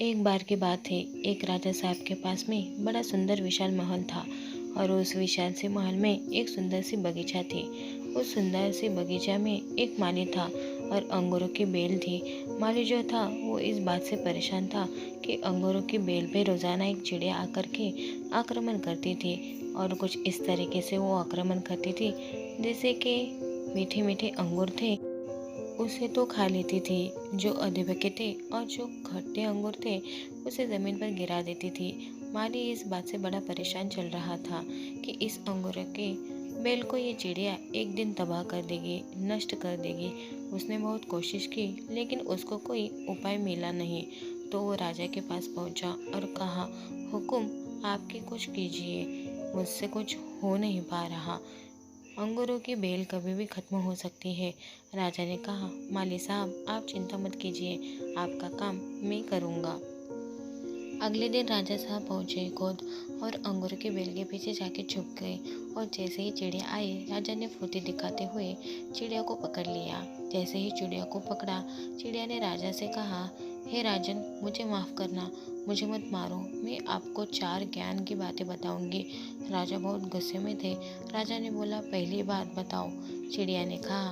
एक बार की बात है। एक राजा साहब के पास में बड़ा सुंदर विशाल महल था और उस विशाल से महल में एक सुंदर सी बगीचा थी। उस सुंदर सी बगीचा में एक माली था और अंगूरों की बेल थी। माली जो था वो इस बात से परेशान था कि अंगूरों की बेल पे रोजाना एक चिड़िया आकर के आक्रमण करती थी और कुछ इस तरीके से वो आक्रमण करती थी जैसे कि मीठे मीठे अंगूर थे उसे तो खा लेती थी, जो अधे पके थे और जो खट्टे अंगूर थे उसे ज़मीन पर गिरा देती थी। माली इस बात से बड़ा परेशान चल रहा था कि इस अंगूर के बेल को ये चिड़िया एक दिन तबाह कर देगी, नष्ट कर देगी। उसने बहुत कोशिश की लेकिन उसको कोई उपाय मिला नहीं। तो वो राजा के पास पहुंचा और कहा, हुकुम, आपकी कुछ कीजिए, मुझसे कुछ हो नहीं पा रहा। अंगूरों की बेल कभी भी खत्म हो सकती है। राजा ने कहा, माली साहब, आप चिंता मत कीजिए, आपका काम मैं करूँगा। अगले दिन राजा साहब पहुंचे खुद और अंगूर के बेल के पीछे जाके छुप गए और जैसे ही चिड़िया आई, राजा ने फुर्ती दिखाते हुए चिड़िया को पकड़ लिया। जैसे ही चिड़िया को पकड़ा, चिड़िया ने राजा से कहा, हे राजन, मुझे माफ़ करना, मुझे मत मारो, मैं आपको 4 ज्ञान की बातें बताऊंगी। राजा बहुत गुस्से में थे। राजा ने बोला, पहली बात बताओ। चिड़िया ने कहा,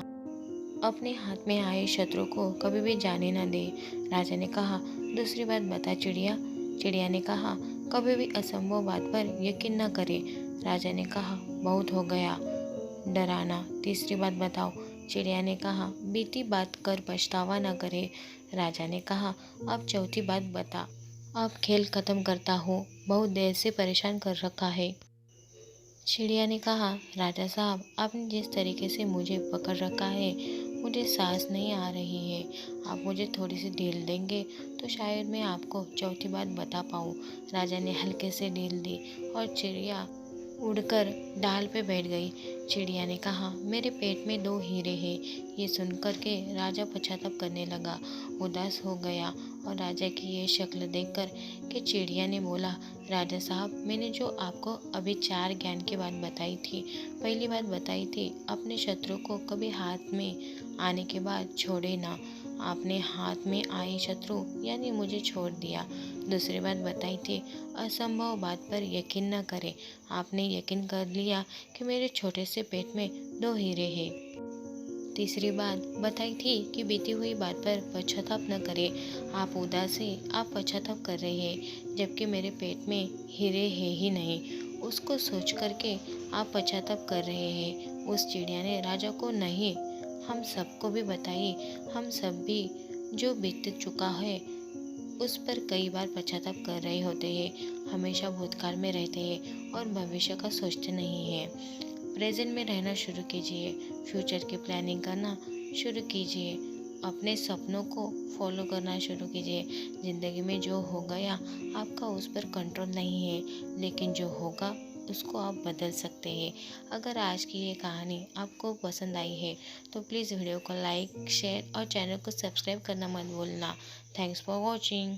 अपने हाथ में आए शत्रु को कभी भी जाने न दे। राजा ने कहा, दूसरी बात बता चिड़िया। चिड़िया ने कहा, कभी भी असंभव बात पर यकीन न करे। राजा ने कहा, बहुत हो गया डराना। तीसरी बात बताओ। चिड़िया ने कहा, बीती बात कर पछतावा न करे। राजा ने कहा, अब चौथी बात बता। अब खेल खत्म करता हूँ, बहुत देर से परेशान कर रखा है। चिड़िया ने कहा, राजा साहब, आपने जिस तरीके से मुझे पकड़ रखा है, मुझे सांस नहीं आ रही है। आप मुझे थोड़ी सी ढील देंगे तो शायद मैं आपको चौथी बात बता पाऊँ। राजा ने हल्के से ढील दी और चिड़िया उड़कर डाल पे बैठ गई। चिड़िया ने कहा, मेरे पेट में 2 हीरे हैं। ये सुनकर के राजा पश्चाताप करने लगा, उदास हो गया और राजा की ये शक्ल देखकर कि चिड़िया ने बोला, राजा साहब, मैंने जो आपको अभी 4 ज्ञान की बात बताई थी, पहली बात बताई थी, अपने शत्रु को कभी हाथ में आने के बाद छोड़े ना। आपने हाथ में आए शत्रु यानी मुझे छोड़ दिया। दूसरी बात बताई थी, असंभव बात पर यकीन न करें। आपने यकीन कर लिया कि मेरे छोटे से पेट में 2 हीरे हैं। तीसरी बात बताई थी कि बीती हुई बात पर पश्चाताप न करें। आप उदास हैं, आप पश्चाताप कर रहे हैं, जबकि मेरे पेट में हीरे है ही नहीं। उसको सोच करके आप पश्चाताप कर रहे हैं। उस चिड़िया ने राजा को नहीं, हम सबको भी बताई। हम सब भी जो बीत चुका है उस पर कई बार पश्चाताप कर रहे होते हैं। हमेशा भूतकाल में रहते हैं और भविष्य का सोचते नहीं हैं। प्रेजेंट में रहना शुरू कीजिए, फ्यूचर की प्लानिंग करना शुरू कीजिए, अपने सपनों को फॉलो करना शुरू कीजिए। ज़िंदगी में जो हो गया आपका उस पर कंट्रोल नहीं है, लेकिन जो होगा उसको आप बदल सकते हैं। अगर आज की ये कहानी आपको पसंद आई है तो प्लीज़ वीडियो को लाइक, शेयर और चैनल को सब्सक्राइब करना मत भूलना। Thanks for watching.